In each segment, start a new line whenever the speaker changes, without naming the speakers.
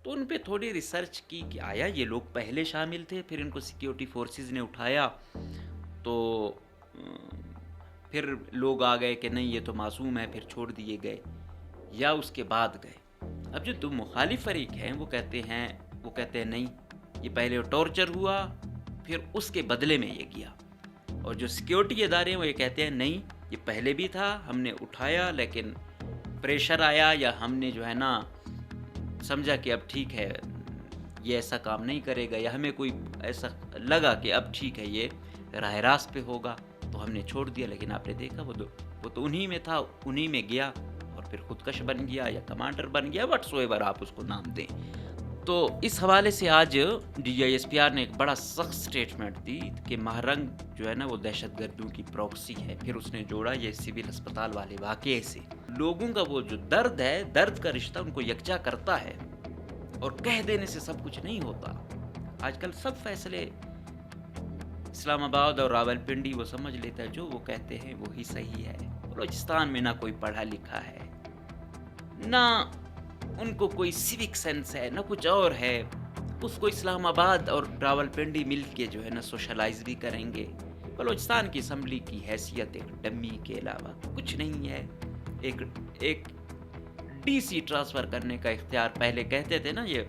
تو ان پہ تھوڑی ریسرچ کی کہ آیا یہ لوگ پہلے شامل تھے، پھر ان کو سیکیورٹی فورسز نے اٹھایا تو پھر لوگ آ گئے کہ نہیں یہ تو معصوم ہے، پھر چھوڑ دیے گئے، یا اس کے بعد گئے۔ اب جو دو مخالف فریق ہیں وہ کہتے ہیں نہیں یہ پہلے ٹارچر ہوا پھر اس کے بدلے میں یہ کیا، اور جو سیکیورٹی ادارے ہیں وہ یہ کہتے ہیں نہیں یہ پہلے بھی تھا، ہم نے اٹھایا لیکن پریشر آیا یا ہم نے جو ہے نا سمجھا کہ اب ٹھیک ہے یہ ایسا کام نہیں کرے گا، یا ہمیں کوئی ایسا لگا کہ اب ٹھیک ہے یہ راہ راست پہ ہوگا تو ہم نے چھوڑ دیا۔ لیکن آپ نے دیکھا وہ تو انہی میں تھا، انہی میں گیا اور پھر خودکش بن گیا یا کمانڈر بن گیا، وٹس ایور آپ اس کو نام دیں۔ تو اس حوالے سے آج DGISPR نے ایک بڑا سخت سٹیٹمنٹ دی کہ مہرنگ جو ہے نا وہ دہشت گردوں کی پروکسی ہے۔ پھر اس نے جوڑا یہ سول ہسپتال والے واقعے سے، لوگوں کا وہ جو درد ہے، درد کا رشتہ ان کو یکجا کرتا ہے، اور کہہ دینے سے سب کچھ نہیں ہوتا۔ آج کل سب فیصلے اسلام آباد اور راول پنڈی وہ سمجھ لیتا ہے، جو وہ کہتے ہیں وہی صحیح ہے۔ بلوچستان میں نہ کوئی پڑھا لکھا ہے، نہ ان کو کوئی سیوک سینس ہے، نہ کچھ اور ہے۔ اس کو اسلام آباد اور راول پنڈی مل کے جو ہے نا سوشلائز بھی کریں گے۔ بلوچستان کی اسمبلی کی حیثیت ایک ڈمی کے علاوہ کچھ نہیں ہے۔ ایک DC ٹرانسفر کرنے کا اختیار پہلے کہتے تھے نا یہ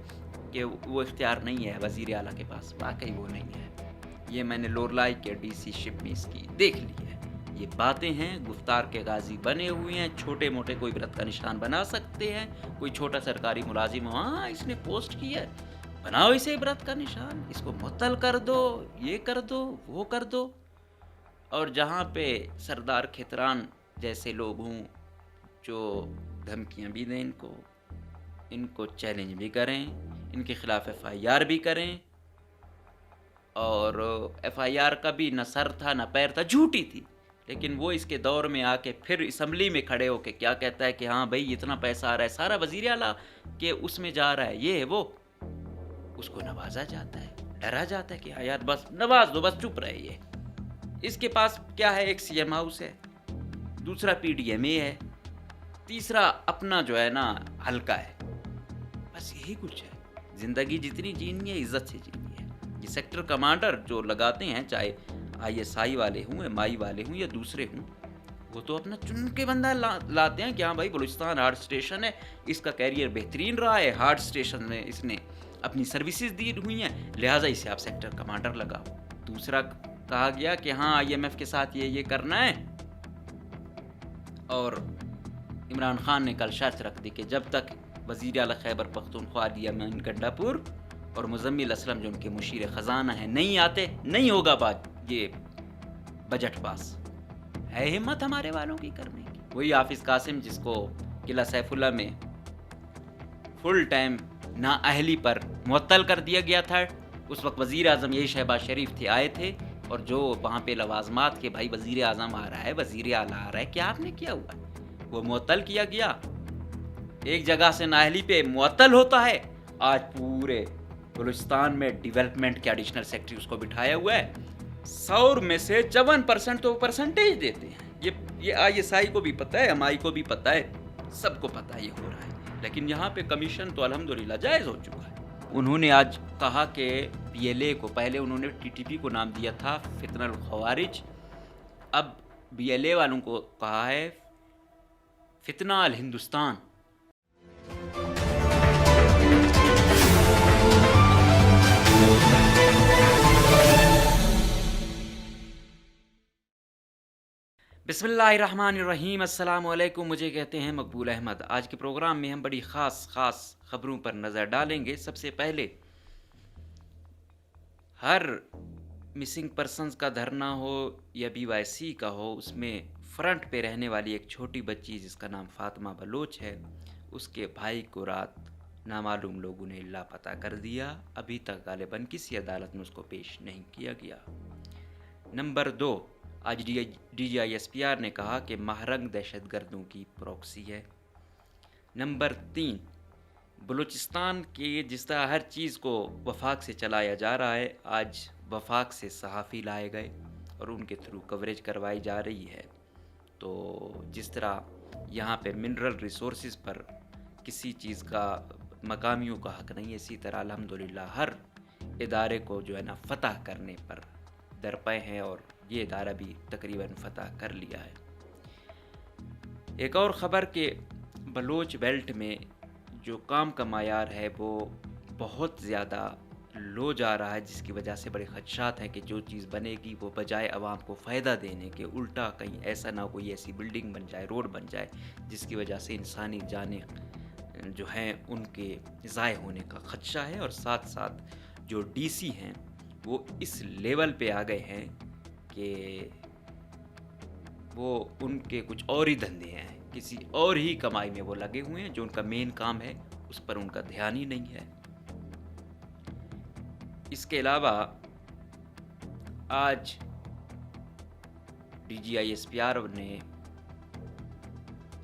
کہ وہ اختیار نہیں ہے وزیر اعلیٰ کے پاس، واقعی وہ نہیں ہے۔ یہ میں نے لورلائی کے DC شپ میں اس کی دیکھ لی ہے۔ یہ باتیں ہیں، گفتار کے غازی بنے ہوئے ہیں، چھوٹے موٹے کوئی برت کا نشان بنا سکتے ہیں، کوئی چھوٹا سرکاری ملازم ہو، ہاں اس نے پوسٹ کی ہے، بناؤ اسے برت کا نشان، اس کو معطل کر دو، یہ کر دو، وہ کر دو۔ اور جہاں پہ سردار کھتران جیسے لوگ ہوں جو دھمکیاں بھی دیں ان کو چیلنج بھی کریں، ان کے خلاف FIR بھی کریں، اور FIR کا بھی نہ سر تھا نہ پیر تھا، جھوٹی تھی، لیکن وہ اس کے دور میں آ کے پھر اسمبلی میں کھڑے ہو کے کیا کہتا ہے کہ ہاں بھائی اتنا پیسہ آ رہا ہے، سارا وزیر اعلیٰ کہ اس میں جا رہا ہے، یہ ہے وہ، اس کو نوازا جاتا ہے، ڈرا جاتا ہے کہ ہاں یار بس نواز دو، بس چپ رہے۔ یہ اس کے پاس کیا ہے، ایک CM ہاؤس ہے، دوسرا PDMA ہے، تیسرا اپنا جو ہے نا حلقہ ہے، بس یہی کچھ ہے۔ زندگی جتنی جینی ہے عزت سے جینی ہے۔ یہ سیکٹر کمانڈر جو لگاتے ہیں، چاہے ISI والے ہوں، MI والے ہوں یا دوسرے ہوں، وہ تو اپنا چن کے بندہ لاتے ہیں کہ ہاں بھائی بلوچستان ہارڈ اسٹیشن ہے، اس کا کیریئر بہترین رہا ہے، ہارڈ اسٹیشن میں اس نے اپنی سروسز دی ہوئی ہیں، لہٰذا اسے آپ سیکٹر کمانڈر لگاؤ۔ دوسرا کہا گیا کہ ہاں IMF کے ساتھ یہ کرنا ہے، اور عمران خان نے کل شرط رکھ دی کہ جب تک وزیر اعلیٰ خیبر پختونخوا یمین گنڈاپور اور مزمل اسلم جو ان کے مشیر خزانہ ہیں نہیں آتے، نہیں ہوگا بات یہ بجٹ پاس۔ ہے ہمت ہمارے والوں کی کرنے کی۔ وہی حافظ قاسم جس کو قلعہ سیف اللہ میں فل ٹائم نااہلی پر معطل کر دیا گیا تھا، اس وقت وزیر اعظم یہی شہباز شریف تھے، آئے تھے، اور جو وہاں پہ لوازمات کے بھائی وزیر اعظم آ رہا ہے، وزیر اعلیٰ آ رہا ہے، کیا آپ نے کیا ہوا ہے؟ وہ معطل کیا گیا، ایک جگہ سے نااہلی پہ معطل ہوتا ہے۔ آج پورے بلوچستان میں ڈیولپمنٹ کے ایڈیشنل سیکرٹری اس کو بٹھایا ہوا ہے، 100 میں سے 54% تو پرسنٹیج دیتے ہیں۔ یہ ISI کو بھی پتہ ہے، MI کو بھی پتہ ہے، سب کو پتہ ہے یہ ہو رہا ہے، لیکن یہاں پہ کمیشن تو الحمدللہ جائز ہو چکا ہے۔ انہوں نے آج کہا کہ BLA کو، پہلے انہوں نے TTP کو نام دیا تھا فتنہ الخوارج، اب BLA والوں کو کہا ہے فتنہ الہندوستان۔ بسم اللہ الرحمن الرحیم، السلام علیکم، مجھے کہتے ہیں مقبول احمد۔ آج کے پروگرام میں ہم بڑی خاص خبروں پر نظر ڈالیں گے۔ سب سے پہلے ہر مسنگ پرسنز کا دھرنا ہو یا BYC کا ہو، اس میں فرنٹ پہ رہنے والی ایک چھوٹی بچی جس کا نام فاطمہ بلوچ ہے، اس کے بھائی کو رات نامعلوم لوگوں نے لاپتہ کر دیا، ابھی تک غالباً کسی عدالت میں اس کو پیش نہیں کیا گیا۔ نمبر 2، آج DGISPR نے کہا کہ مہرنگ دہشت گردوں کی پروکسی ہے۔ نمبر 3، بلوچستان کی جس طرح ہر چیز کو وفاق سے چلایا جا رہا ہے، آج وفاق سے صحافی لائے گئے اور ان کے تھرو کوریج کروائی جا رہی ہے۔ تو جس طرح یہاں پہ منرل ریسورسز پر کسی چیز کا مقامیوں کا حق نہیں ہے، اسی طرح الحمدللہ ہر ادارے کو جو ہے نا فتح کرنے پر درپے ہیں، اور یہ ادارہ بھی تقریباً فتح کر لیا ہے۔ ایک اور خبر کہ بلوچ بیلٹ میں جو کام کا معیار ہے وہ بہت زیادہ لو جا رہا ہے، جس کی وجہ سے بڑے خدشات ہیں کہ جو چیز بنے گی وہ بجائے عوام کو فائدہ دینے کے الٹا کہیں ایسا نہ کوئی ایسی بلڈنگ بن جائے، روڈ بن جائے جس کی وجہ سے انسانی جانیں جو ہیں ان کے ضائع ہونے کا خدشہ ہے، اور ساتھ ساتھ جو ڈی سی ہیں وہ اس لیول پہ آ گئے ہیں کہ وہ ان کے کچھ اور ہی دھندے ہیں، کسی اور ہی کمائی میں وہ لگے ہوئے ہیں، جو ان کا مین کام ہے اس پر ان کا دھیان ہی نہیں ہے۔ اس کے علاوہ آج D G I S P R نے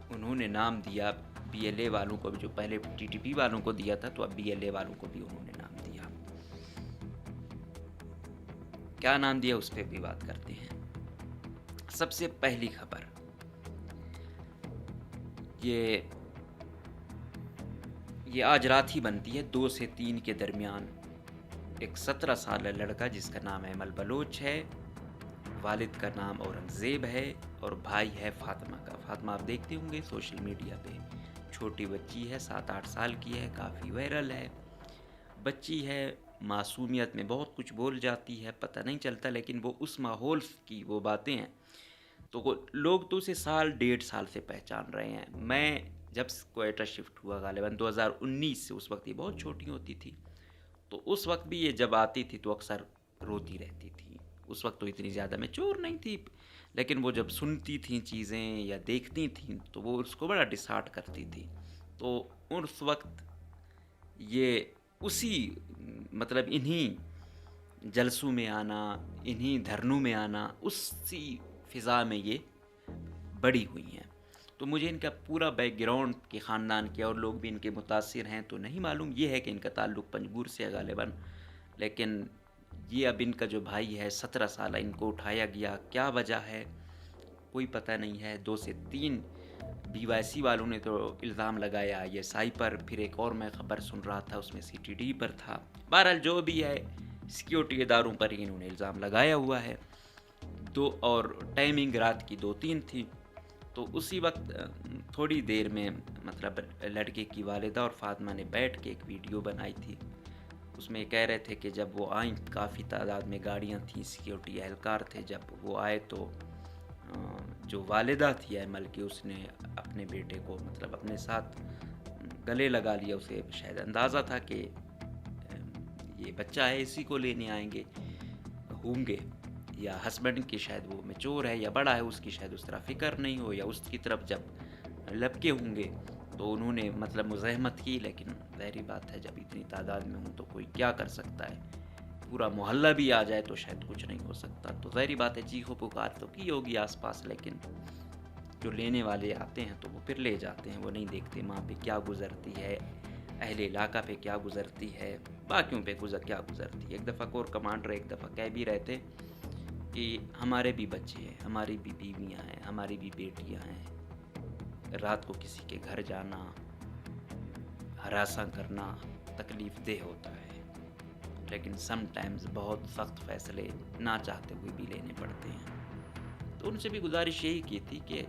انہوں نے نام دیا بی ایل اے والوں کو، جو پہلے ٹی ٹی پی والوں کو دیا تھا تو اب بی ایل اے والوں کو بھی انہوں نے نام دیا۔ کیا نام دیا اس پہ بھی بات کرتے ہیں۔ سب سے پہلی خبر یہ آج رات ہی بنتی ہے، 2 سے 3 کے درمیان ایک 17 سالہ لڑکا جس کا نام ایمل بلوچ ہے، والد کا نام اورنگزیب ہے اور بھائی ہے فاطمہ کا۔ فاطمہ آپ دیکھتے ہوں گے سوشل میڈیا پہ، چھوٹی بچی ہے، 7-8 سال کی ہے، کافی وائرل ہے بچی ہے، معصومیت میں بہت کچھ بول جاتی ہے، پتہ نہیں چلتا، لیکن وہ اس ماحول کی وہ باتیں ہیں تو لوگ تو اسے 1.5 سال سے پہچان رہے ہیں۔ میں جب کوئٹہ شفٹ ہوا غالباً 2019 سے، اس وقت یہ بہت چھوٹی ہوتی تھی، تو اس وقت بھی یہ جب آتی تھی تو اکثر روتی رہتی تھی۔ اس وقت تو اتنی زیادہ میچور نہیں تھی، لیکن وہ جب سنتی تھیں چیزیں یا دیکھتی تھیں تو وہ اس کو بڑا ڈسہارٹ کرتی تھی۔ تو اس وقت یہ اسی مطلب انہی جلسوں میں آنا، انہی دھرنوں میں آنا، اسی فضا میں یہ بڑی ہوئی ہیں۔ تو مجھے ان کا پورا بیک گراؤنڈ کے خاندان کے اور لوگ بھی ان کے متاثر ہیں تو نہیں معلوم، یہ ہے کہ ان کا تعلق پنجگور سے ہے غالباً، لیکن یہ اب ان کا جو بھائی ہے 17 سالہ، ان کو اٹھایا گیا، کیا وجہ ہے کوئی پتہ نہیں ہے۔ 2 سے 3 بی وائی سی والوں نے تو الزام لگایا آئی ایس آئی پر، پھر ایک اور میں خبر سن رہا تھا اس میں سی ٹی ڈی پر تھا، بہرحال جو بھی ہے سیکیورٹی اداروں پر ہی انہوں نے الزام لگایا ہوا ہے۔ اور ٹائمنگ رات کی 2-3 تھی، تو اسی وقت تھوڑی دیر میں مطلب لڑکے کی والدہ اور فاطمہ نے بیٹھ کے ایک ویڈیو بنائی تھی، اس میں کہہ رہے تھے کہ جب وہ آئیں کافی تعداد میں گاڑیاں تھیں، سیکیورٹی اہلکار تھے، جب وہ آئے تو جو والدہ تھی ایمل کی، اس نے اپنے بیٹے کو مطلب اپنے ساتھ گلے لگا لیا، اسے شاید اندازہ تھا کہ یہ بچہ ہے اسی کو لینے آئیں گے ہوں گے، یا ہسبینڈ کی شاید وہ میچور ہے یا بڑا ہے، اس کی شاید اس طرح فکر نہیں ہو، یا اس کی طرف جب لپکے ہوں گے تو انہوں نے مطلب مزاحمت کی، لیکن ظاہری بات ہے جب اتنی تعداد میں ہوں تو کوئی کیا کر سکتا ہے، پورا محلہ بھی آ جائے تو شاید کچھ نہیں ہو سکتا، تو ظاہری بات ہے چیخو پکار تو کی ہوگی آس پاس، لیکن جو لینے والے آتے ہیں تو وہ پھر لے جاتے ہیں، وہ نہیں دیکھتے ماں پہ کیا گزرتی ہے، اہل علاقہ پہ کیا گزرتی ہے، باقیوں پہ کیا گزرتی ہے۔ ایک دفعہ کور کمانڈر ایک دفعہ کہہ بھی رہتے کہ ہمارے بھی بچے ہیں، ہماری بھی بیویاں ہیں، ہماری بھی بیٹیاں ہیں، رات کو کسی کے گھر جانا، ہراساں کرنا تکلیف دہ ہوتا ہے، لیکن سم ٹائمز بہت سخت فیصلے نہ چاہتے ہوئے بھی لینے پڑتے ہیں۔ تو ان سے بھی گزارش یہی کی تھی کہ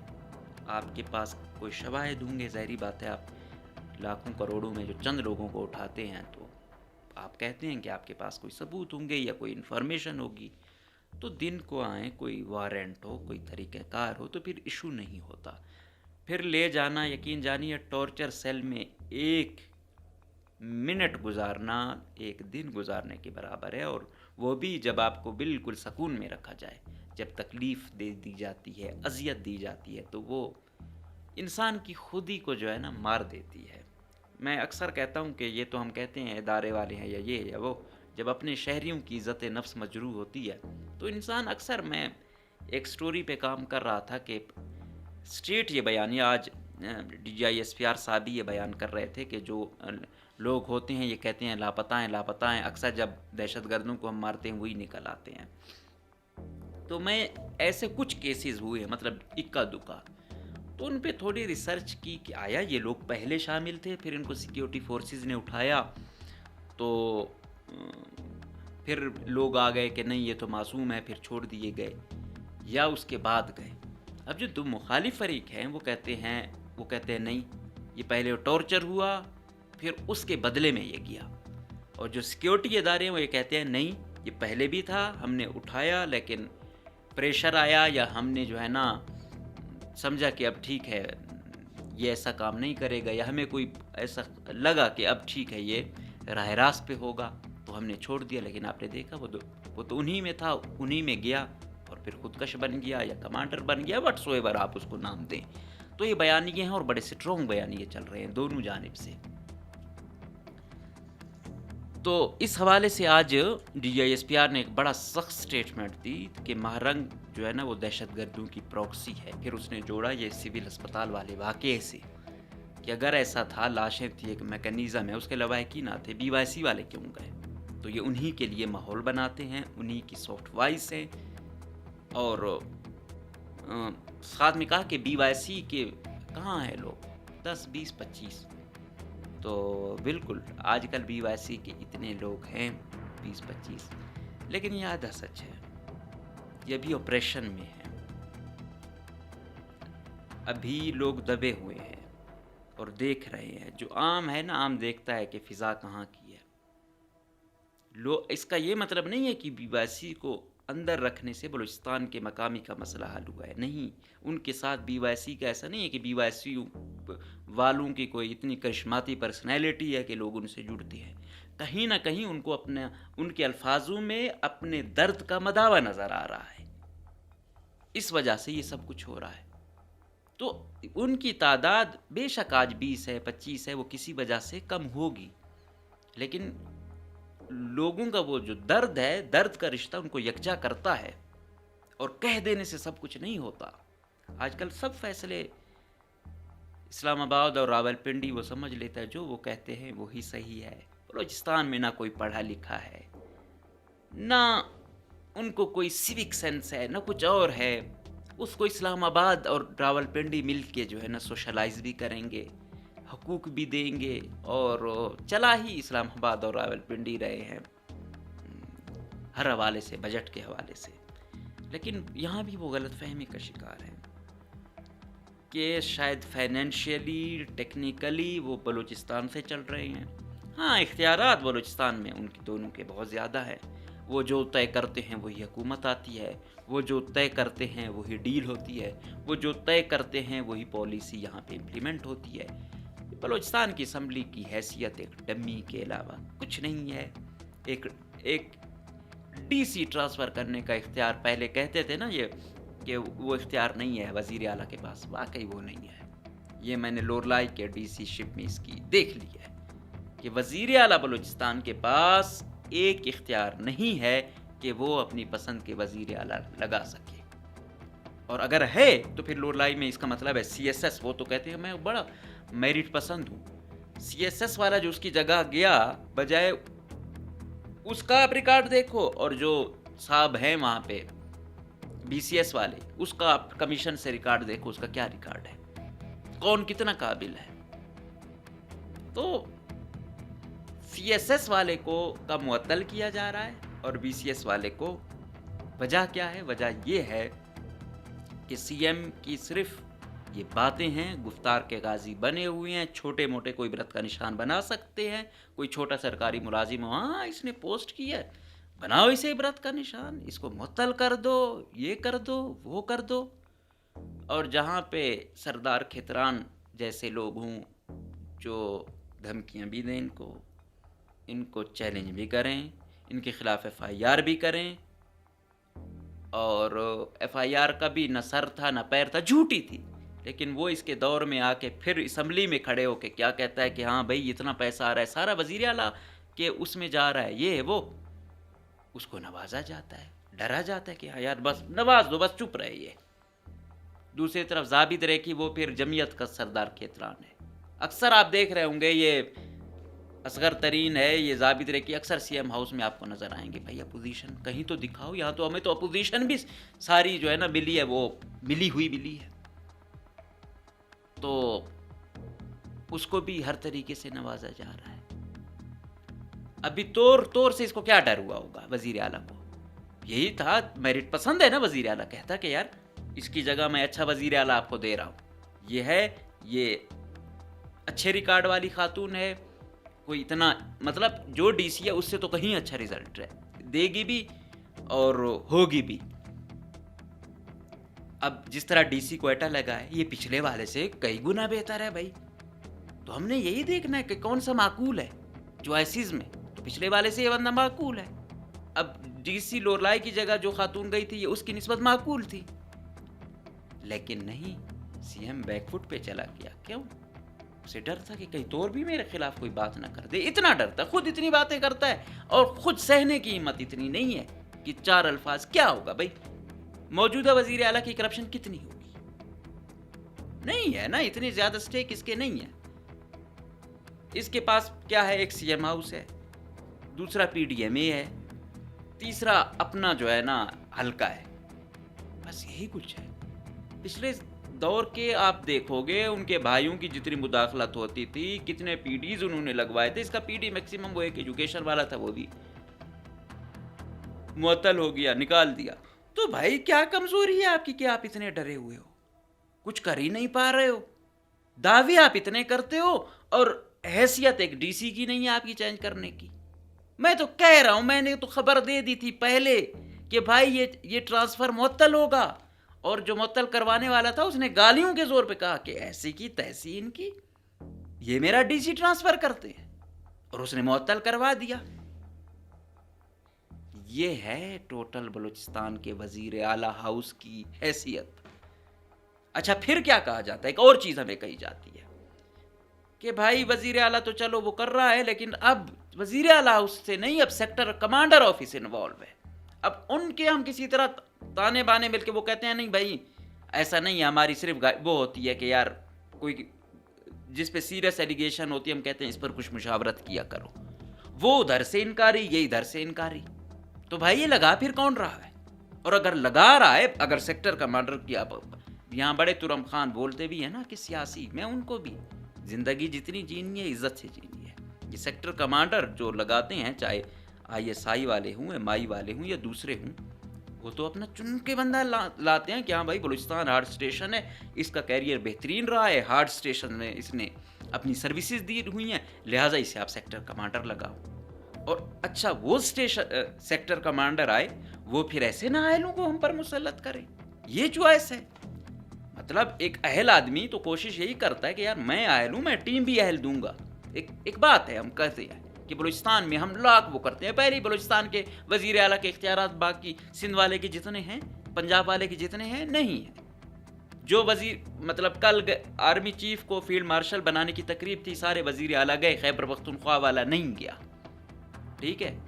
آپ کے پاس کوئی شواہد ہوں گے، ظاہری بات ہے آپ لاکھوں کروڑوں میں جو چند لوگوں کو اٹھاتے ہیں تو آپ کہتے ہیں کہ آپ کے پاس کوئی ثبوت ہوں گے یا کوئی انفارمیشن ہوگی، تو دن کو آئیں، کوئی وارنٹ ہو، کوئی طریقہ کار ہو تو پھر ایشو نہیں ہوتا، پھر لے جانا یقین جانیے ٹارچر سیل میں 1 منٹ گزارنا 1 دن گزارنے کے برابر ہے، اور وہ بھی جب آپ کو بالکل سکون میں رکھا جائے، جب تکلیف دے دی جاتی ہے، اذیت دی جاتی ہے، تو وہ انسان کی خودی کو جو ہے نا مار دیتی ہے۔ میں اکثر کہتا ہوں کہ یہ تو ہم کہتے ہیں ادارے والے ہیں یا یہ یا وہ، جب اپنے شہریوں کی عزت نفس مجروح ہوتی ہے تو انسان اکثر، میں ایک سٹوری پہ کام کر رہا تھا کہ اسٹیٹ یہ بیان، یہ آج D G I S P R صاحب یہ بیان کر رہے تھے کہ جو لوگ ہوتے ہیں یہ کہتے ہیں لاپتہ ہیں لاپتہ ہیں، اکثر جب دہشت گردوں کو ہم مارتے ہیں وہی نکل آتے ہیں، تو میں ایسے کچھ کیسز ہوئے مطلب اکا دکا، تو ان پہ تھوڑی ریسرچ کی کہ آیا یہ لوگ پہلے شامل تھے، پھر ان کو سیکیورٹی فورسز نے اٹھایا تو پھر لوگ آ گئے کہ نہیں یہ تو معصوم ہے، پھر چھوڑ دیے گئے، یا اس کے بعد گئے۔ اب جو دو مخالف فریق ہیں وہ کہتے ہیں نہیں یہ پہلے ٹارچر ہوا پھر اس کے بدلے میں یہ کیا، اور جو سیکیورٹی ادارے ہیں وہ یہ کہتے ہیں نہیں یہ پہلے بھی تھا، ہم نے اٹھایا لیکن پریشر آیا یا ہم نے جو ہے نا سمجھا کہ اب ٹھیک ہے یہ ایسا کام نہیں کرے گا، یا ہمیں کوئی ایسا لگا کہ اب ٹھیک ہے یہ راہ راست پہ ہوگا تو ہم نے چھوڑ دیا۔ لیکن آپ نے دیکھا وہ تو انہی میں تھا، انہی میں گیا اور پھر خودکش بن گیا یا کمانڈر بن گیا، وٹس ایور آپ اس کو نام دیں۔ تو یہ بیانیے ہیں اور بڑے سٹرونگ بیانیے چل رہے ہیں دونوں جانب سے۔ تو اس حوالے سے آج DGISPR نے ایک بڑا سخت سٹیٹمنٹ دی کہ مہرنگ جو ہے نا وہ دہشت گردوں کی پروکسی ہے۔ پھر اس نے جوڑا یہ سول اسپتال والے واقعے سے کہ اگر ایسا تھا، لاشیں تھی، ایک میکانزم ہے، اس کے لواحقین نہ تھے، BYC والے کیوں گئے؟ تو یہ انہی کے لیے ماحول بناتے ہیں، انہی کی سافٹ وائس ہیں۔ اور ساتھ میں کہا کہ BYC کے کہاں ہیں لوگ 10 20 25، تو بالکل آج کل BYC کے اتنے لوگ ہیں 20 25، لیکن یہ آدھا سچ ہے، یہ بھی آپریشن میں ہے، ابھی لوگ دبے ہوئے ہیں اور دیکھ رہے ہیں۔ جو عام ہے نا، عام دیکھتا ہے کہ فضا کہاں کی ہے۔ اس کا یہ مطلب نہیں ہے کہ BYC کو اندر رکھنے سے بلوچستان کے مقامی کا مسئلہ حل ہوا ہے، نہیں، ان کے ساتھ BYC کا ایسا نہیں ہے کہ BYC والوں کی کوئی اتنی کرشماتی پرسنالٹی ہے کہ لوگ ان سے جڑتے ہیں۔ کہیں نہ کہیں ان کو ان کے الفاظوں میں اپنے درد کا مداوع نظر آ رہا ہے، اس وجہ سے یہ سب کچھ ہو رہا ہے۔ تو ان کی تعداد بے شک آج 20 ہے 25 ہے، وہ کسی وجہ سے کم ہوگی، لیکن لوگوں کا وہ جو درد ہے، درد کا رشتہ ان کو یکجا کرتا ہے، اور کہہ دینے سے سب کچھ نہیں ہوتا۔ آج کل سب فیصلے اسلام آباد اور راولپنڈی وہ سمجھ لیتا ہے، جو وہ کہتے ہیں وہی صحیح ہے۔ بلوچستان میں نہ کوئی پڑھا لکھا ہے، نہ ان کو کوئی سیوک سینس ہے، نہ کچھ اور ہے۔ اس کو اسلام آباد اور راولپنڈی مل کے جو ہے نا سوشلائز بھی کریں گے، حقوق بھی دیں گے، اور چلا ہی اسلام آباد اور راولپنڈی رہے ہیں ہر حوالے سے، بجٹ کے حوالے سے۔ لیکن یہاں بھی وہ غلط فہمی کا شکار ہیں کہ شاید فائنینشیلی ٹیکنیکلی وہ بلوچستان سے چل رہے ہیں۔ ہاں، اختیارات بلوچستان میں ان کی دونوں کے بہت زیادہ ہیں، وہ جو طے کرتے ہیں وہی حکومت آتی ہے، وہ جو طے کرتے ہیں وہی ڈیل ہوتی ہے، وہ جو طے کرتے ہیں وہی پالیسی یہاں پہ امپلیمنٹ ہوتی ہے۔ بلوچستان کی اسمبلی کی حیثیت ایک ڈمی کے علاوہ کچھ نہیں ہے۔ ایک DC ٹرانسفر کرنے کا اختیار، پہلے کہتے تھے نا یہ کہ وہ اختیار نہیں ہے وزیر اعلیٰ کے پاس، واقعی وہ نہیں ہے۔ یہ میں نے لورلائی کے DC شپ میں اس کی دیکھ لی ہے کہ وزیر اعلیٰ بلوچستان کے پاس ایک اختیار نہیں ہے کہ وہ اپنی پسند کے وزیر اعلیٰ لگا سکے، اور اگر ہے تو پھر لورلائی میں اس کا مطلب ہے CSS، وہ تو کہتے ہیں میں بڑا میرٹ پسند ہوں، CSS والا جو اس کی جگہ گیا، بجائے اس کا آپ ریکارڈ دیکھو، اور جو صاحب ہیں وہاں پہ BCS والے، اس کا آپ کمیشن سے ریکارڈ دیکھو، اس کا کیا ریکارڈ ہے، کون کتنا قابل ہے۔ تو CSS والے کو کا معطل کیا جا رہا ہے اور BCS والے کو، وجہ کیا ہے؟ وجہ یہ ہے کہ CM کی صرف یہ باتیں ہیں، گفتار کے غازی بنے ہوئے ہیں، چھوٹے موٹے کوئی برت کا نشان بنا سکتے ہیں، کوئی چھوٹا سرکاری ملازم ہو، ہاں اس نے پوسٹ کی ہے، بناؤ اسے برت کا نشان، اس کو معطل کر دو، یہ کر دو، وہ کر دو۔ اور جہاں پہ سردار کھتران جیسے لوگ ہوں جو دھمکیاں بھی دیں، ان کو چیلنج بھی کریں، ان کے خلاف FIR بھی کریں، اور FIR کا بھی نہ سر تھا نہ پیر تھا، جھوٹی تھی، لیکن وہ اس کے دور میں آ کے پھر اسمبلی میں کھڑے ہو کے کیا کہتا ہے کہ ہاں بھائی اتنا پیسہ آ رہا ہے، سارا وزیر اعلیٰ کہ اس میں جا رہا ہے، یہ ہے وہ، اس کو نوازا جاتا ہے، ڈرا جاتا ہے کہ ہاں یار بس نواز دو، بس چپ رہے۔ یہ دوسری طرف زابد ریکی، وہ پھر جمعیت کا سردار کھیتران ہے، اکثر آپ دیکھ رہے ہوں گے، یہ اصغر ترین ہے، یہ زابد ریکی اکثر CM ہاؤس میں آپ کو نظر آئیں گے۔ بھائی اپوزیشن کہیں تو دکھاؤ، یہاں تو ہمیں تو اپوزیشن بھی ساری جو ہے نا ملی ہے، وہ ملی ہوئی ملی ہے۔ تو اس کو بھی ہر طریقے سے نوازا جا رہا ہے. ابھی طور سے اس کو کیا ڈر ہوا ہوگا وزیر اعلیٰ کو؟ یہی تھا، میرٹ پسند ہے نا وزیر اعلیٰ، کہتا کہ یار اس کی جگہ میں اچھا وزیر اعلیٰ آپ کو دے رہا ہوں. یہ اچھے ریکارڈ والی خاتون ہے، کوئی اتنا مطلب جو ڈی سی ہے اس سے تو کہیں اچھا رزلٹ دے گی بھی اور ہوگی بھی. اب جس طرح ڈی سی کوئٹہ لگا ہے یہ پچھلے والے سے کئی گنا بہتر ہے بھائی. تو ہم نے یہی دیکھنا ہے کہ کون سا معقول ہے چوائسیز میں. تو پچھلے والے سے یہ بندہ معقول ہے. اب ڈی سی لورلائی کی جگہ جو خاتون گئی تھی یہ اس کی نسبت معقول تھی، لیکن نہیں، سی ایم بیک فٹ پہ چلا گیا. کیوں؟ اسے ڈر تھا کہ کہیں طور بھی میرے خلاف کوئی بات نہ کر دے. اتنا ڈر تھا، خود اتنی باتیں کرتا ہے اور خود سہنے کی ہمت اتنی نہیں ہے کہ 4 الفاظ. کیا ہوگا بھائی؟ موجودہ وزیر اعلیٰ کی کرپشن کتنی ہوگی؟ نہیں ہے نا، اتنی زیادہ سٹیک اس کے نہیں ہے. اس کے پاس کیا ہے؟ ایک سی ایم ہاؤس ہے، دوسرا پی ڈی ایم اے ہے، تیسرا اپنا جو ہے نا حلقہ ہے. بس یہی کچھ ہے. پچھلے دور کے آپ دیکھو گے ان کے بھائیوں کی جتنی مداخلت ہوتی تھی، کتنے پی ڈیز انہوں نے لگوائے تھے. اس کا پی ڈی میکسیمم وہ ایک ایجوکیشن والا تھا، وہ بھی معطل ہو گیا، نکال دیا. تو بھائی کیا کمزوری ہے آپ کی کہ آپ اتنے ڈرے ہوئے ہو؟ کچھ کر ہی نہیں پا رہے ہو. دعوے آپ اتنے کرتے ہو اور حیثیت ایک ڈی سی کی نہیں ہے آپ کی چینج کرنے کی. میں تو کہہ رہا ہوں، میں نے تو خبر دے دی تھی پہلے کہ بھائی یہ ٹرانسفر معطل ہوگا، اور جو معطل کروانے والا تھا اس نے گالیوں کے زور پہ کہا کہ ایسی کی تیسی ان کی، یہ میرا ڈی سی ٹرانسفر کرتے ہیں، اور اس نے معطل کروا دیا. یہ ہے ٹوٹل بلوچستان کے وزیر اعلیٰ ہاؤس کی حیثیت. اچھا پھر کیا کہا جاتا ہے؟ ایک اور چیز ہمیں کہی جاتی ہے کہ بھائی وزیر اعلیٰ تو چلو وہ کر رہا ہے، لیکن اب وزیر اعلیٰ ہاؤس سے نہیں، اب سیکٹر کمانڈر آفس انوالو ہے. اب ان کے ہم کسی طرح تانے بانے مل کے وہ کہتے ہیں نہیں بھائی ایسا نہیں ہے، ہماری صرف وہ ہوتی ہے کہ یار کوئی جس پہ سیریس ایلیگیشن ہوتی ہے ہم کہتے ہیں اس پر کچھ مشاورت کیا کرو. وہ ادھر سے انکاری، یہ ادھر سے انکاری. تو بھائی یہ لگا پھر کون رہا ہے؟ اور اگر لگا رہا ہے، اگر سیکٹر کمانڈر کی، اب یہاں بڑے ترم خان بولتے بھی ہیں نا کہ سیاسی، میں ان کو بھی زندگی جتنی جینی ہے عزت سے جینی ہے. یہ سیکٹر کمانڈر جو لگاتے ہیں، چاہے آئی ایس آئی والے ہوں، ایم آئی والے ہوں یا دوسرے ہوں، وہ تو اپنا چن کے بندہ لاتے ہیں کہ ہاں بھائی بلوچستان ہارڈ اسٹیشن ہے، اس کا کیریئر بہترین رہا ہے، ہارڈ اسٹیشن میں اس نے اپنی سروسز دی ہوئی ہیں، لہٰذا اسے آپ سیکٹر کمانڈر لگاؤ. اور اچھا وہ سیکٹر کمانڈر آئے، وہ پھر ایسے نااہلوں کو ہم پر مسلط کرے. یہ چوائس ہے. مطلب ایک اہل آدمی تو کوشش یہی کرتا ہے کہ یار میں اہل ہوں، میں ٹیم بھی اہل دوں گا. ایک بات ہے، ہم کہتے ہیں کہ بلوچستان میں ہم لاکھ وہ کرتے ہیں. پہلے بلوچستان کے وزیر اعلیٰ کے اختیارات باقی سندھ والے کے جتنے ہیں، پنجاب والے کے جتنے ہیں نہیں ہیں. جو وزیر مطلب کل آرمی چیف کو فیلڈ مارشل بنانے کی تقریب تھی، سارے وزیر اعلیٰ گئے، خیبر پختونخوا والا نہیں گیا. ٹھیک ہے،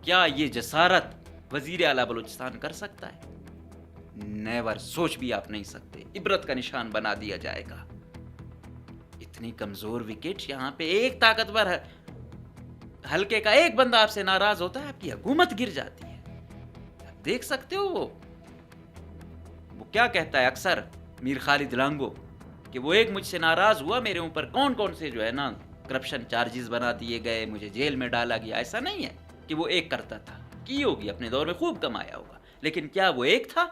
کیا یہ جسارت وزیر اعلیٰ بلوچستان کر سکتا ہے؟ نیور، سوچ بھی آپ نہیں سکتے. عبرت کا نشان بنا دیا جائے گا. اتنی کمزور وکٹ، یہاں پہ ایک طاقتور ہلکے کا ایک بندہ آپ سے ناراض ہوتا ہے، آپ کی حکومت گر جاتی ہے. آپ دیکھ سکتے ہو وہ کیا کہتا ہے اکثر میر خالد لانگو کہ وہ ایک مجھ سے ناراض ہوا، میرے اوپر کون کون سے جو ہے نا کرپشن چارجز بنا دیے گئے، مجھے جیل میں ڈالا گیا. ایسا نہیں ہے کہ وہ ایک کرتا تھا، کی ہوگی اپنے دور میں خوب کمایا ہوگا، لیکن کیا وہ ایک تھا؟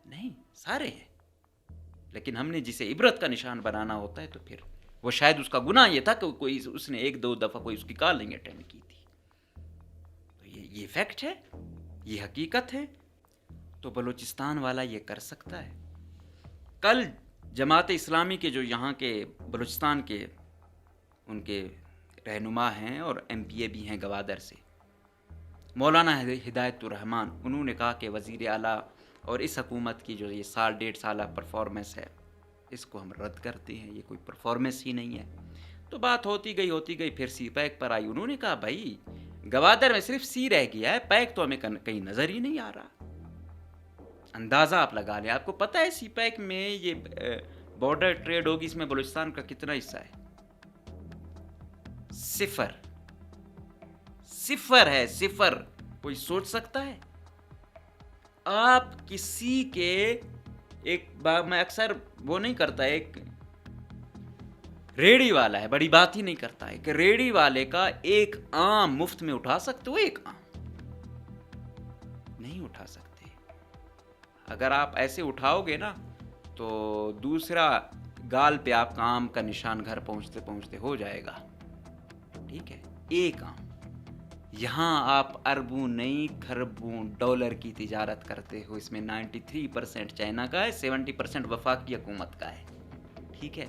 نہیں، سارے ہیں. لیکن ہم نے جسے عبرت کا نشان بنانا ہوتا ہے تو پھر وہ شاید اس کا گناہ یہ تھا کہ کوئی اس نے 1-2 دفعہ کوئی اس کی کال نہیں اٹینڈ کی تھی. تو یہ فیکٹ ہے، یہ حقیقت ہے. تو بلوچستان والا یہ کر سکتا ہے. کل جماعت اسلامی کے جو یہاں کے بلوچستان کے ان کے رہنما ہیں اور ایم پی اے بھی ہیں گوادر سے، مولانا ہدایت الرحمان، انہوں نے کہا کہ وزیر اعلیٰ اور اس حکومت کی جو یہ 1.5 سالہ پرفارمنس ہے اس کو ہم رد کرتے ہیں، یہ کوئی پرفارمنس ہی نہیں ہے. تو بات ہوتی گئی پھر سی پیک پر آئی. انہوں نے کہا بھائی گوادر میں صرف سی رہ گیا ہے، پیک تو ہمیں کہیں نظر ہی نہیں آ رہا. اندازہ آپ لگا لیں. آپ کو پتہ ہے سی پیک میں یہ بارڈر ٹریڈ ہوگی، اس میں بلوچستان کا کتنا حصہ ہے؟ 0 ہے. 0. کوئی سوچ سکتا ہے؟ آپ کسی کے میں اکثر وہ نہیں کرتا، ایک ریڑی والا ہے، بڑی بات ہی نہیں کرتا ہے کہ ریڑی والے کا ایک آم مفت میں اٹھا سکتے ہو؟ ایک آم نہیں اٹھا سکتے۔ اگر آپ ایسے اٹھاؤ گے نا تو دوسرا گال پہ آپ کا آم کا نشان گھر پہنچتے پہنچتے ہو جائے گا، ٹھیک ہے؟ ایک آم۔ یہاں آپ اربوں نہیں کھربوں ڈالر کی تجارت کرتے ہو، اس میں 93% چائنا کا ہے، 70% وفاقی حکومت کا ہے، ٹھیک ہے؟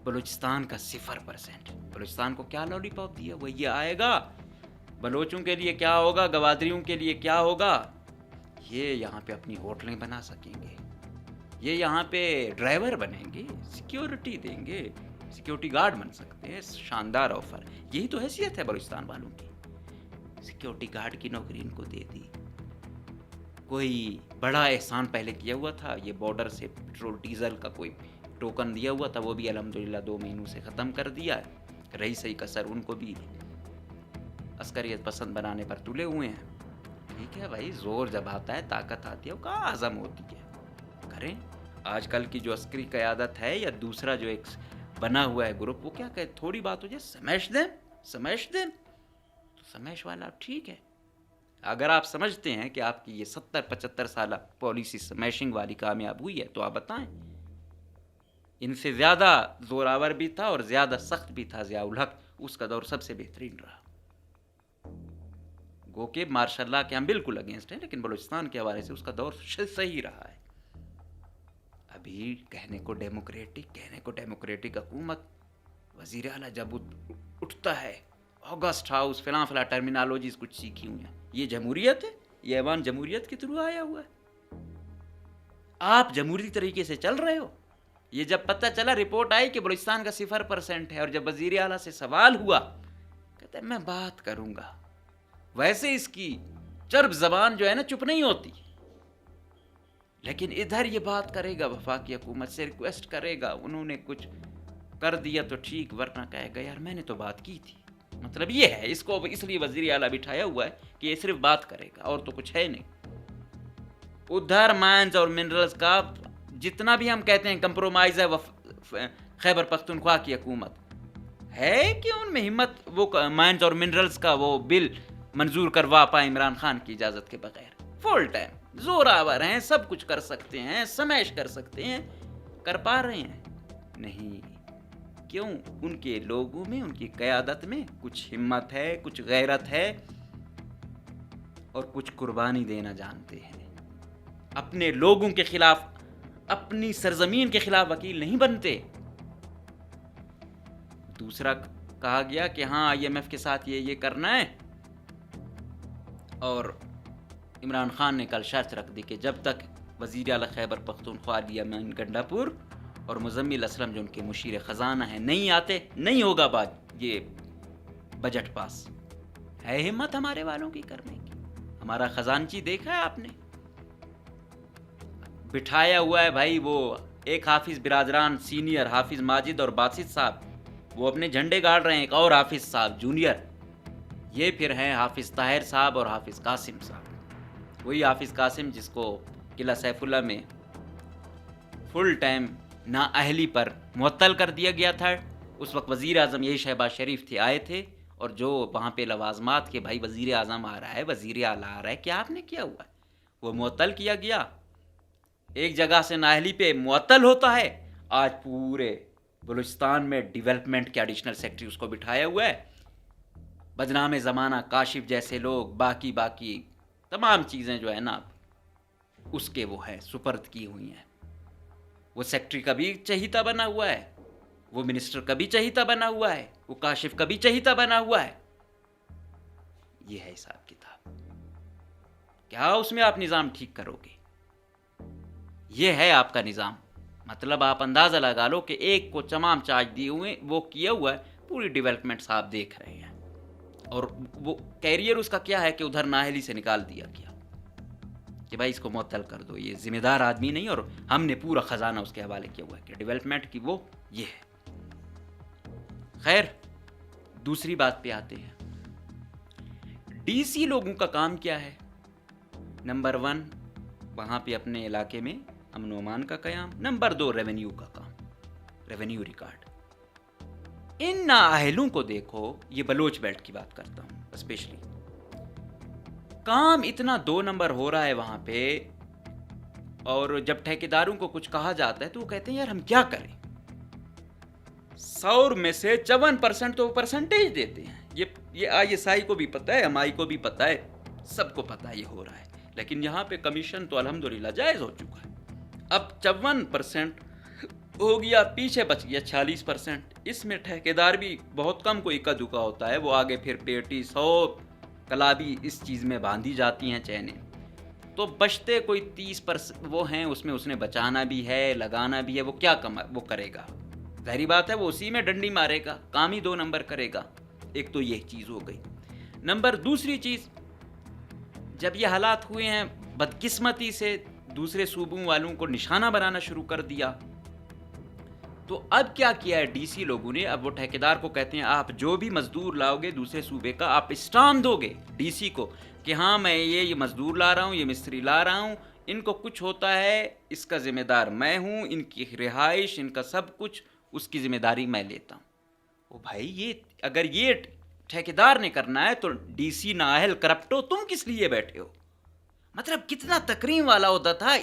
بلوچستان کا 0%۔ بلوچستان کو کیا لالی پاپ دیا؟ وہ یہ آئے گا، بلوچوں کے لیے کیا ہوگا، گوادریوں کے لیے کیا ہوگا؟ یہ یہاں پہ اپنی ہوٹلیں بنا سکیں گے، یہ یہاں پہ ڈرائیور بنیں گے، سیکیورٹی دیں گے، سیکیورٹی گارڈ بن سکتے ہیں۔ شاندار آفر، یہی تو حیثیت ہے بلوچستان والوں کی۔ سیکیورٹی گارڈ کی نوکری ان کو دے دی۔ کوئی بڑا احسان پہلے کیا ہوا تھا، یہ بارڈر سے پیٹرول ڈیزل کا کوئی ٹوکن دیا ہوا تھا، وہ بھی الحمدللہ 2 مہینوں سے ختم کر دیا ہے۔ رہی صحیح کسر ان کو بھی عسکریت پسند بنانے پر تلے ہوئے ہیں۔ ٹھیک ہے بھائی، زور جب آتا ہے، طاقت آتی ہے، وہ کہاں ہضم ہوتی ہے، کریں۔ آج کل کی جو عسکری قیادت ہے یا دوسرا جو ایک بنا ہوا ہے گروپ، وہ کیا کہ تھوڑی بات ہو جائے سمیش دیں تو سمیش والا ٹھیک ہے۔ اگر آپ سمجھتے ہیں کہ آپ کی یہ 70-75 سالہ پالیسی سمیشنگ والی کامیاب ہوئی ہے تو آپ بتائیں۔ ان سے زیادہ زوراور بھی تھا اور زیادہ سخت بھی تھا ضیاء الحق، اس کا دور سب سے بہترین رہا۔ گو کہ ماشاء اللہ کے ہم بالکل اگینسٹ ہیں، لیکن بلوچستان کے حوالے سے اس کا دور صحیح رہا ہے۔ ابھی کہنے کو ڈیموکریٹک حکومت، وزیر اعلیٰ جب اٹھتا ہے، آگسٹ ہاؤس فلاں ٹرمینالوجیز کچھ سیکھی ہوئی ہیں، یہ جمہوریت ہے، یہ ایوان جمہوریت کے تھرو آیا ہوا ہے۔ آپ جمہوری طریقے سے چل رہے ہو۔ یہ جب پتہ چلا، رپورٹ آئی کہ بلوچستان کا 0% ہے، اور جب وزیر اعلیٰ سے سوال ہوا، کہتے ہیں میں بات کروں گا۔ ویسے اس کی چرب زبان جو ہے نا چپ نہیں ہوتی، لیکن ادھر یہ بات کرے گا، وفاقی حکومت سے ریکویسٹ کرے گا، انہوں نے کچھ کر دیا تو ٹھیک، ورنہ کہے گا یار میں نے تو بات کی تھی۔ مطلب یہ ہے، اس کو اس لیے وزیر اعلیٰ بٹھایا ہوا ہے کہ یہ صرف بات کرے گا اور تو کچھ ہے نہیں۔ ادھر مائنز اور منرلز کا جتنا بھی ہم کہتے ہیں کمپرومائز ہے، خیبر پختونخوا کی حکومت ہے کہ ان میں ہمت وہ مائنز اور منرلز کا وہ بل منظور کروا پائے عمران خان کی اجازت کے بغیر۔ فل ٹائم زوراور ہیں، سب کچھ کر سکتے ہیں، سمیش کر سکتے ہیں، کر پا رہے ہیں نہیں؟ کیوں؟ ان کے لوگوں میں، ان کی قیادت میں کچھ ہمت ہے، کچھ غیرت ہے، اور کچھ قربانی دینا جانتے ہیں۔ اپنے لوگوں کے خلاف، اپنی سرزمین کے خلاف وکیل نہیں بنتے۔ دوسرا کہا گیا کہ ہاں IMF کے ساتھ یہ کرنا ہے، اور عمران خان نے کل شرط رکھ دی کہ جب تک وزیر اعلیٰ خیبر پختونخوا علی امین گنڈاپور اور مزمل اسلم جو ان کے مشیر خزانہ ہیں نہیں آتے، نہیں ہوگا بات یہ بجٹ پاس۔ ہے ہمت ہمارے والوں کی کرنے کی؟ ہمارا خزانچی دیکھا ہے آپ نے؟ بٹھایا ہوا ہے بھائی، وہ ایک حافظ برادران سینئر حافظ ماجد اور باسط صاحب، وہ اپنے جھنڈے گاڑ رہے ہیں، ایک اور حافظ صاحب جونیئر، یہ پھر ہیں حافظ طاہر صاحب اور حافظ قاسم صاحب۔ وہی حافظ قاسم جس کو قلعہ سیف اللہ میں فل ٹائم نااہلی پر معطل کر دیا گیا تھا۔ اس وقت وزیر اعظم یہی شہباز شریف تھے، آئے تھے، اور جو وہاں پہ لوازمات کے بھائی وزیر اعظم آ رہا ہے، وزیر اعلیٰ آ رہا ہے، کیا آپ نے کیا ہوا ہے؟ وہ معطل کیا گیا۔ ایک جگہ سے نااہلی پہ معطل ہوتا ہے، آج پورے بلوچستان میں ڈیولپمنٹ کے ایڈیشنل سیکرٹری اس کو بٹھایا ہوا ہے۔ بدنام زمانہ کاشف جیسے لوگ، باقی تمام چیزیں جو ہے نا اس کے وہ ہیں، سپرد کی ہوئی ہیں۔ وہ سیکرٹری کا بھی چہیتا بنا ہوا ہے، وہ منسٹر کا بھی چہیتا بنا ہوا ہے، وہ کاشف کا بھی چہیتا بنا ہوا ہے۔ یہ ہے حساب کتاب۔ کیا اس میں آپ نظام ٹھیک کرو گے؟ یہ ہے آپ کا نظام۔ مطلب آپ اندازہ لگا لو کہ ایک کو تمام چارج دیے ہوئے، وہ کیا ہوا ہے، پوری ڈیولپمنٹ آپ دیکھ رہے ہیں، اور وہ کیریئر اس کا کیا ہے کہ ادھر نااہلی سے نکال دیا گیا کہ بھائی اس کو معطل کر دو، یہ ذمہ دار آدمی نہیں، اور ہم نے پورا خزانہ اس کے حوالے کیا ہوا ہے کہ ڈیولپمنٹ کی وہ یہ ہے۔ خیر، دوسری بات پہ آتے ہیں۔ DC لوگوں کا کام کیا ہے؟ نمبر 1، وہاں پہ اپنے علاقے میں امن و امان کا قیام. نمبر 2 ریونیو کا کام, ریونیو ریکارڈ. ان نااہلوں کو دیکھو, یہ بلوچ بیلٹ کی بات کرتا ہوں اسپیشلی, کام اتنا 2 نمبر ہو رہا ہے وہاں پہ, اور جب ٹھیکیداروں کو کچھ کہا جاتا ہے تو وہ کہتے ہیں یار ہم کیا کریں. 100 میں سے 54% تو پرسنٹیج دیتے ہیں. یہ ISI کو بھی پتہ ہے, MI کو بھی پتہ ہے, سب کو پتہ ہے یہ ہو رہا ہے. لیکن یہاں پہ کمیشن تو الحمدللہ جائز ہو چکا ہے. اب 54% ہو گیا, پیچھے بچ گیا 46%. اس میں ٹھیکیدار بھی بہت کم کوئی اکا دکا ہوتا ہے, وہ آگے پھر پیٹی 100 کلابی اس چیز میں باندھی جاتی ہیں چینیں, تو بچتے کوئی 30% وہ ہیں. اس میں اس نے بچانا بھی ہے, لگانا بھی ہے. وہ کیا وہ کرے گا, ظاہری بات ہے وہ اسی میں ڈنڈی مارے گا, کام ہی 2 نمبر کرے گا. ایک تو یہ چیز ہو گئی. دوسری چیز, جب یہ حالات ہوئے ہیں, بدقسمتی سے دوسرے صوبوں والوں کو نشانہ بنانا شروع کر دیا. تو اب کیا کیا ہے ڈی سی لوگوں نے, اب وہ ٹھیکیدار کو کہتے ہیں آپ جو بھی مزدور لاؤ گے دوسرے صوبے کا, آپ اسٹامپ دو گے ڈی سی کو کہ ہاں میں یہ مزدور لا رہا ہوں, یہ مستری لا رہا ہوں, ان کو کچھ ہوتا ہے اس کا ذمہ دار میں ہوں, ان کی رہائش, ان کا سب کچھ, اس کی ذمہ داری میں لیتا ہوں. او بھائی, یہ اگر یہ ٹھیکیدار نے کرنا ہے تو ڈی سی نااہل کرپٹو تم کس لیے بیٹھے ہو؟ مطلب کتنا تکریم والا ہوتا تھا,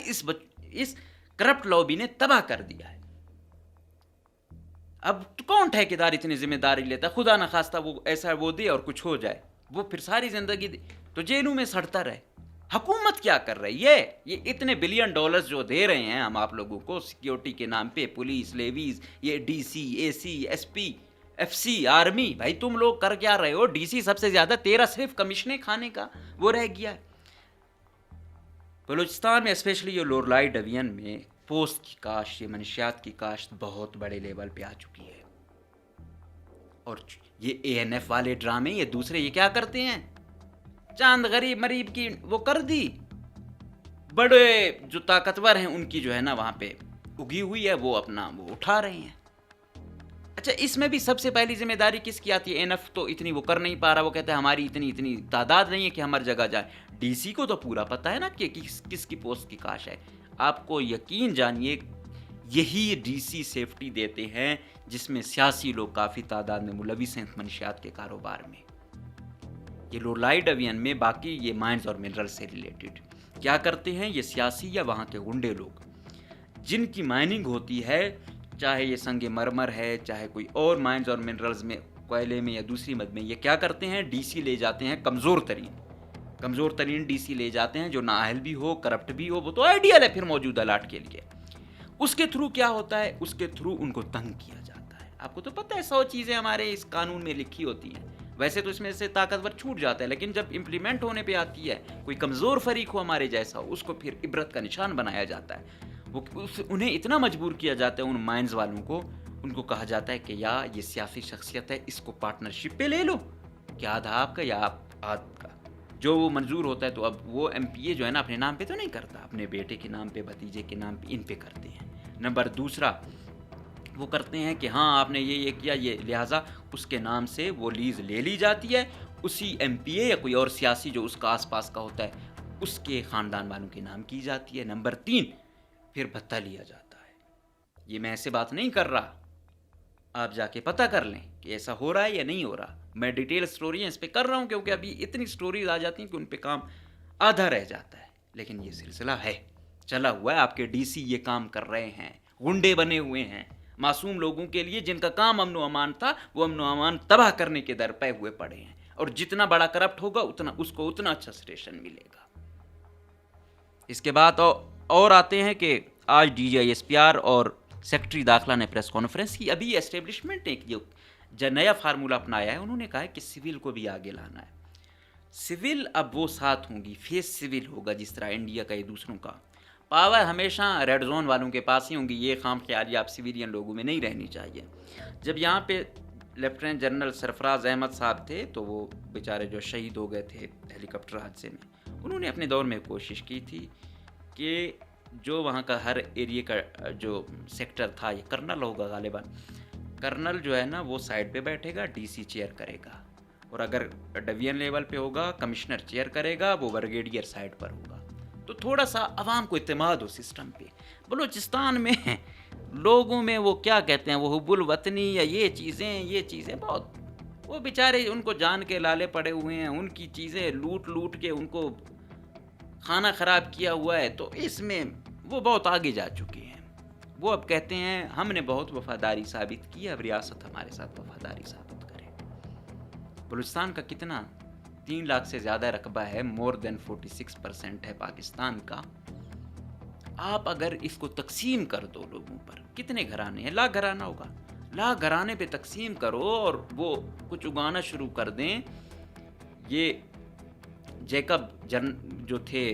اس کرپٹ لابی نے تباہ کر دیا ہے. اب کون ٹھیکیدار اتنی ذمہ داری لیتا ہے؟ خدا نخواستہ وہ ایسا وہ دے اور کچھ ہو جائے, وہ پھر ساری زندگی تو جیلوں میں سڑتا رہے. حکومت کیا کر رہی ہے؟ یہ اتنے بلین ڈالرز جو دے رہے ہیں ہم آپ لوگوں کو سیکیورٹی کے نام پہ, پولیس, لیویز, یہ D C, A C, S P, F C, army, بھائی تم لوگ کر کیا رہے ہو؟ ڈی سی سب سے زیادہ 13 صرف کمیشنیں کھانے کا وہ رہ گیا ہے. بلوچستان میں اسپیشلی یہ لورلائی ڈویژن میں پوسٹ کی کاشت, یہ منشیات کی کاشت بہت بڑے لیول پہ آ چکی ہے. اور یہ ANF والے ڈرامے, یہ دوسرے یہ کیا کرتے ہیں, چاند غریب مریب کی وہ کر دی, بڑے جو طاقتور ہیں ان کی جو ہے نا وہاں پہ اگی ہوئی ہے, وہ اپنا وہ اٹھا رہے ہیں. اچھا, اس میں بھی سب سے پہلی ذمہ داری کس کی آتی ہے؟ ANF تو اتنی وہ کر نہیں پا رہا, وہ کہتا ہے ہماری اتنی تعداد نہیں ہے کہ ہم ہر جگہ جائیں. ڈی سی کو تو پورا پتہ ہے نا کہ کس کی پوسٹ کی کاش ہے. آپ کو یقین جانیے یہی ڈی سی سیفٹی دیتے ہیں جس میں سیاسی لوگ کافی تعداد میں ملوث ہیں منشیات کے کاروبار میں. یہ لورلائی ڈویژن میں باقی یہ مائنز اور منرل سے ریلیٹڈ کیا کرتے ہیں, یہ سیاسی یا وہاں کے گنڈے لوگ جن کی مائننگ ہوتی ہے, چاہے یہ سنگ مرمر ہے, چاہے کوئی اور مائنز اور منرلز میں, کوئلے میں یا دوسری مد میں, یہ کیا کرتے ہیں ڈی سی لے جاتے ہیں کمزور ترین ڈی سی لے جاتے ہیں جو نااہل بھی ہو, کرپٹ بھی ہو. وہ تو آئیڈیل ہے پھر موجودہ لاٹ کے لیے. اس کے تھرو کیا ہوتا ہے, اس کے تھرو ان کو تنگ کیا جاتا ہے. آپ کو تو پتہ ہے 100 چیزیں ہمارے اس قانون میں لکھی ہوتی ہیں, ویسے تو اس میں سے طاقتور چھوٹ جاتا ہے, لیکن جب امپلیمنٹ ہونے پہ آتی ہے, کوئی کمزور فریق ہو ہمارے جیسا, اس کو پھر عبرت کا نشان بنایا جاتا ہے. انہیں اتنا مجبور کیا جاتا ہے ان مائنز والوں کو, ان کو کہا جاتا ہے کہ یا یہ سیاسی شخصیت ہے, اس کو پارٹنرشپ پہ لے لو, کیا آدھا آپ کا یا آپ کا, جو وہ منظور ہوتا ہے. تو اب وہ MPA جو ہے نا اپنے نام پہ تو نہیں کرتا, اپنے بیٹے کے نام پہ, بھتیجے کے نام پہ, ان پہ کرتے ہیں. نمبر دوسرا وہ کرتے ہیں کہ ہاں آپ نے یہ کیا, یہ لہٰذا اس کے نام سے وہ لیز لے لی جاتی ہے, اسی MPA یا کوئی اور سیاسی جو اس کا آس پاس کا ہوتا ہے اس کے خاندان والوں کے نام کی جاتی ہے. نمبر 3 پھر بھتہ لیا جاتا ہے. یہ میں ایسے بات نہیں کر رہا, آپ جا کے پتہ کر لیں کہ ایسا ہو رہا ہے یا نہیں ہو رہا. میں ڈیٹیل سٹوری اس پہ کر رہا ہوں کیونکہ ابھی اتنی سٹوریز آ جاتی ہیں کہ ان پہ کام آدھا رہ جاتا ہے. لیکن یہ سلسلہ ہے, چلا ہوا ہے. آپ کے ڈی سی یہ کام کر رہے ہیں, غنڈے بنے ہوئے ہیں معصوم لوگوں کے لیے جن کا کام امن و امان تھا, وہ امن و امان تباہ کرنے کے در پہ ہوئے پڑے ہیں. اور جتنا بڑا کرپٹ ہوگا اس کو اتنا اچھا سٹیشن ملے گا. اس کے بعد اور آتے ہیں کہ آج DGISPR اور سیکرٹری داخلہ نے پریس کانفرنس کی. ابھی اسٹیبلشمنٹ نے جو نیا فارمولہ اپنایا ہے, انہوں نے کہا ہے کہ سول کو بھی آگے لانا ہے. سول اب وہ ساتھ ہوں گی, فیس سول ہوگا, جس طرح انڈیا کا یہ دوسروں کا. پاور ہمیشہ ریڈ زون والوں کے پاس ہی ہوں گی, یہ خام خیالی آپ سویلین لوگوں میں نہیں رہنی چاہیے. جب یہاں پہ لیفٹیننٹ جنرل سرفراز احمد صاحب تھے تو وہ بیچارے جو شہید ہو گئے تھے ہیلی کاپٹر حادثے میں, انہوں نے اپنے دور میں کوشش کی تھی کہ جو وہاں کا ہر ایریے کا جو سیکٹر تھا, یہ کرنل ہوگا غالباً, کرنل جو ہے نا وہ سائڈ پہ بیٹھے گا, ڈی سی چیئر کرے گا, اور اگر ڈویژن لیول پہ ہوگا کمشنر چیئر کرے گا, وہ برگیڈیئر سائڈ پر ہوگا. تو تھوڑا سا عوام کو اعتماد ہو سسٹم پہ. بلوچستان میں لوگوں میں وہ کیا کہتے ہیں، وہ حب الوطنی یا یہ چیزیں بہت، وہ بیچارے ان کو جان کے لالے پڑے ہوئے ہیں، ان کی چیزیں لوٹ کے ان کو کھانا خراب کیا ہوا ہے. تو اس میں وہ بہت آگے جا چکے ہیں. وہ اب کہتے ہیں ہم نے بہت وفاداری ثابت کی، اب ریاست ہمارے ساتھ وفاداری ثابت کرے. بلوچستان کا کتنا 3 لاکھ سے زیادہ رقبہ ہے، مور دین 46% ہے پاکستان کا. آپ اگر اس کو تقسیم کر دو لوگوں پر، کتنے گھرانے ہیں، لاکھ گھرانہ ہوگا، لاکھ گھرانے پہ تقسیم کرو اور وہ کچھ اگانا شروع کر دیں. یہ جیکب جو تھے،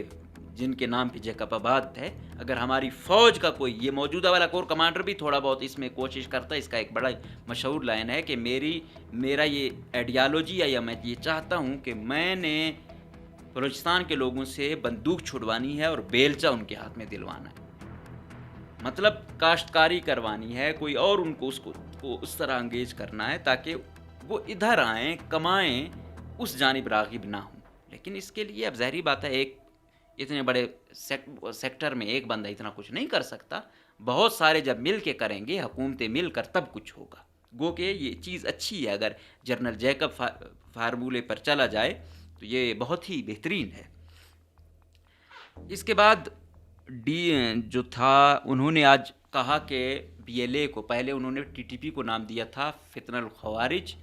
جن کے نام پہ جیکب آباد ہے، اگر ہماری فوج کا کوئی، یہ موجودہ والا کور کمانڈر بھی تھوڑا بہت اس میں کوشش کرتا ہے. اس کا ایک بڑا مشہور لائن ہے کہ میرا یہ آئیڈیالوجی ہے، یا میں یہ چاہتا ہوں کہ میں نے بلوچستان کے لوگوں سے بندوق چھڑوانی ہے اور بیلچہ ان کے ہاتھ میں دلوانا ہے. مطلب کاشتکاری کروانی ہے، کوئی اور ان کو اس طرح انگیج کرنا ہے تاکہ وہ ادھر آئیں، کمائیں، اس جانب راغب نہ ہوں. لیکن اس کے لیے اب ظاہری بات ہے، ایک اتنے بڑے سیکٹر میں ایک بندہ اتنا کچھ نہیں کر سکتا. بہت سارے جب مل کے کریں گے، حکومتیں مل کر، تب کچھ ہوگا. گو کہ یہ چیز اچھی ہے، اگر جنرل جیکب فارمولے پر چلا جائے تو یہ بہت ہی بہترین ہے. اس کے بعد جو تھا، انہوں نے آج کہا کہ بی ایل اے کو، پہلے انہوں نے ٹی ٹی پی کو نام دیا تھا فتنہ الخوارج،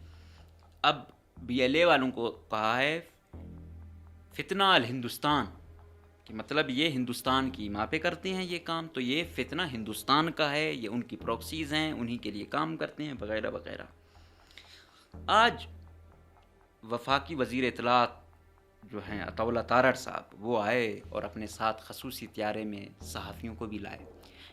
اب بی ایل اے والوں کو کہا ہے فتنہ الہندوستان، کہ مطلب یہ ہندوستان کی ماں پہ کرتے ہیں یہ کام، تو یہ فتنہ ہندوستان کا ہے، یہ ان کی پروکسیز ہیں، انہی کے لیے کام کرتے ہیں، وغیرہ وغیرہ. آج وفاقی وزیر اطلاعات جو ہیں عطا اللہ تارڑ صاحب، وہ آئے اور اپنے ساتھ خصوصی طیارے میں صحافیوں کو بھی لائے.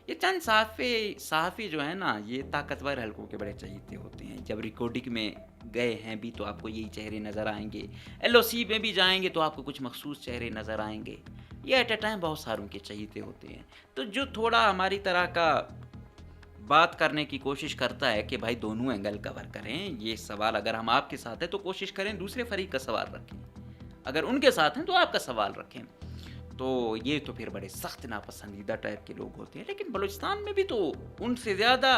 یہ چند صحافی جو ہیں نا، یہ طاقتور حلقوں کے بڑے چہیتے ہوتے ہیں. جب ریکارڈنگ میں گئے ہیں بھی تو آپ کو یہی چہرے نظر آئیں گے، ایل او سی میں بھی جائیں گے تو آپ کو کچھ مخصوص چہرے نظر آئیں گے. یہ ایٹ اے ٹائم بہت ساروں کے چہیتے ہوتے ہیں. تو جو تھوڑا ہماری طرح کا بات کرنے کی کوشش کرتا ہے کہ بھائی دونوں اینگل کور کریں، یہ سوال اگر ہم آپ کے ساتھ ہیں تو کوشش کریں دوسرے فریق کا سوال رکھیں، اگر ان کے ساتھ ہیں تو آپ کا سوال رکھیں. تو یہ تو پھر بڑے سخت ناپسندیدہ ٹائپ کے لوگ ہوتے ہیں. لیکن بلوچستان میں بھی تو ان سے زیادہ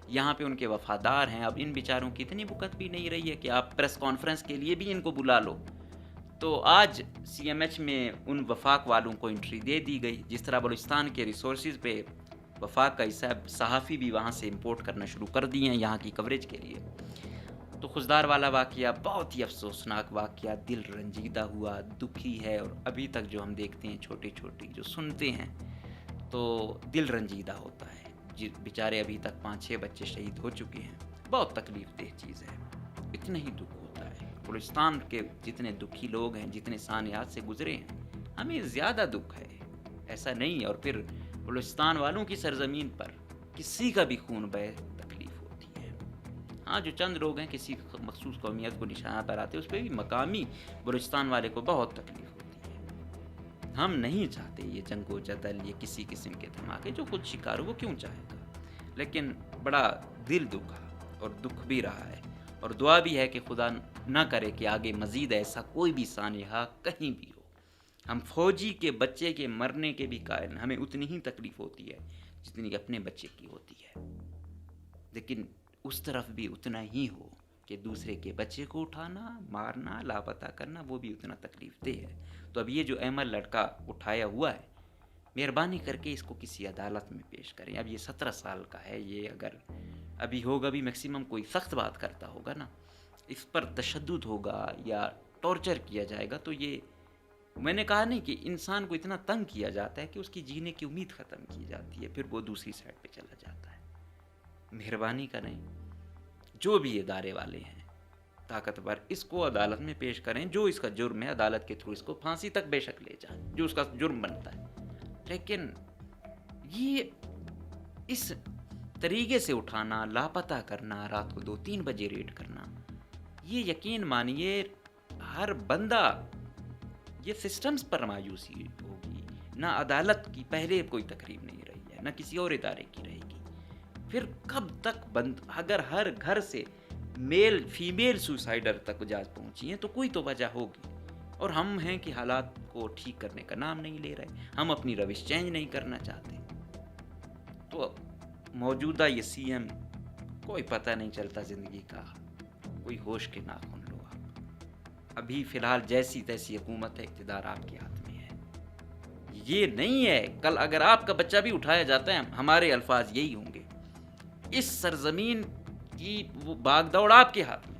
یہاں پہ ان کے وفادار ہیں. اب ان بیچاروں کی اتنی بکت بھی نہیں رہی ہے کہ آپ پریس کانفرنس کے لیے بھی ان کو بلا لو. تو آج سی ایم ایچ میں ان وفاق والوں کو انٹری دے دی گئی. جس طرح بلوچستان کے ریسورسز پہ وفاق کا حصہ، صحافی بھی وہاں سے امپورٹ کرنا شروع کر دیے ہیں یہاں کی کوریج کے لیے. تو خزدار والا واقعہ بہت ہی افسوسناک واقعہ، دل رنجیدہ ہوا، دکھی ہے. اور ابھی تک جو ہم دیکھتے ہیں چھوٹی جو سنتے ہیں تو دل رنجیدہ ہوتا ہے. بیچارے ابھی تک 5-6 بچے شہید ہو چکے ہیں. بہت تکلیف دہ چیز ہے، اتنا ہی دکھ ہوتا ہے. بلوچستان کے جتنے دکھی لوگ ہیں، جتنے سانحات سے گزرے ہیں، ہمیں زیادہ دکھ ہے، ایسا نہیں. اور پھر بلوچستان والوں کی سرزمین پر کسی کا بھی خون بہے تکلیف ہوتی ہے. ہاں، جو چند لوگ ہیں کسی مخصوص قومیت کو نشانہ بناتے، اس پہ بھی مقامی بلوچستان والے کو بہت تکلیف ہوتی ہے. ہم نہیں چاہتے یہ جنگ و جدل، یہ کسی قسم کے دھماکے. جو خود شکار ہو وہ کیوں چاہے گا؟ لیکن بڑا دل دکھا اور دکھ بھی رہا ہے. اور دعا بھی ہے کہ خدا نہ کرے کہ آگے مزید ایسا کوئی بھی سانحہ کہیں بھی ہو. ہم فوجی کے بچے کے مرنے کے بھی قائل، ہمیں اتنی ہی تکلیف ہوتی ہے جتنی اپنے بچے کی ہوتی ہے. لیکن اس طرف بھی اتنا ہی ہو کہ دوسرے کے بچے کو اٹھانا، مارنا، لاپتہ کرنا، وہ بھی اتنا تکلیف دہ ہے. تو اب یہ جو احمد لڑکا اٹھایا ہوا ہے، مہربانی کر کے اس کو کسی عدالت میں پیش کریں. اب یہ 17 سال کا ہے، یہ اگر ابھی ہوگا بھی میکسیمم کوئی سخت بات کرتا ہوگا نا، اس پر تشدد ہوگا یا ٹارچر کیا جائے گا، تو یہ میں نے کہا نہیں کہ انسان کو اتنا تنگ کیا جاتا ہے کہ اس کی جینے کی امید ختم کی جاتی ہے، پھر وہ دوسری سائڈ پہ چلا جاتا ہے. مہربانی کریں، جو بھی ادارے والے ہیں طاقتور، اس کو عدالت میں پیش کریں. جو اس کا جرم ہے عدالت کے تھرو اس کو پھانسی تک بے شک لے جائیں، جو اس کا جرم بنتا ہے. لیکن یہ اس طریقے سے اٹھانا، لاپتہ کرنا، رات کو 2-3 بجے ریڈ کرنا، یہ یقین مانیے ہر بندہ، یہ سسٹمز پر مایوسی ہوگی. نہ عدالت کی پہلے کوئی تقریب نہیں رہی ہے، نہ کسی اور ادارے کی رہے گی. پھر کب تک اگر ہر گھر سے میل فیمیل سوسائڈر تک جا پہنچی ہیں تو کوئی تو وجہ ہوگی. اور ہم ہیں کہ حالات کو ٹھیک کرنے کا نام نہیں لے رہے، ہم اپنی روش چینج نہیں کرنا چاہتے. تو موجودہ یہ سی ایم کوئی پتہ نہیں چلتا زندگی کا، کوئی ہوش کے ناخن لو آپ. ابھی فی الحال جیسی تیسی حکومت ہے، اقتدار آپ کے ہاتھ میں ہے. یہ نہیں ہے کل اگر آپ کا بچہ بھی اٹھایا جاتا ہے ہمارے الفاظ یہی ہوں گے، اس سرزمین کی وہ باغ دوڑ آپ کے ہاتھ میں ہے.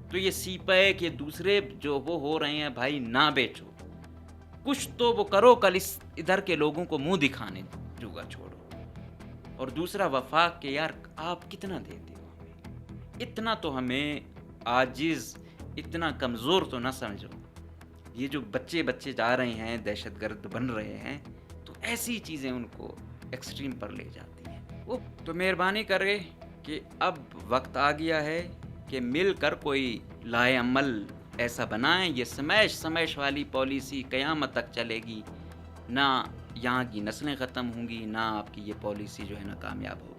تو یہ سی پیک یہ دوسرے جو وہ ہو رہے ہیں بھائی نہ بیچو، کچھ تو وہ کرو، کل اس ادھر کے لوگوں کو منہ دکھانے جوگا چھوڑو. اور دوسرا وفاق کے یار آپ کتنا دیتے ہو ہمیں، اتنا تو ہمیں عاجز، اتنا کمزور تو نہ سمجھو. یہ جو بچے جا رہے ہیں دہشت گرد بن رہے ہیں، تو ایسی چیزیں ان کو ایکسٹریم پر لے جاتی ہیں. وہ تو مہربانی کرے کہ اب وقت آ گیا ہے کہ مل کر کوئی لائے عمل ایسا بنائیں. یہ سمیش والی پالیسی قیامت تک چلے گی، نہ یہاں کی نسلیں ختم ہوں گی، نہ آپ کی یہ پالیسی جو ہے نا کامیاب ہوگی.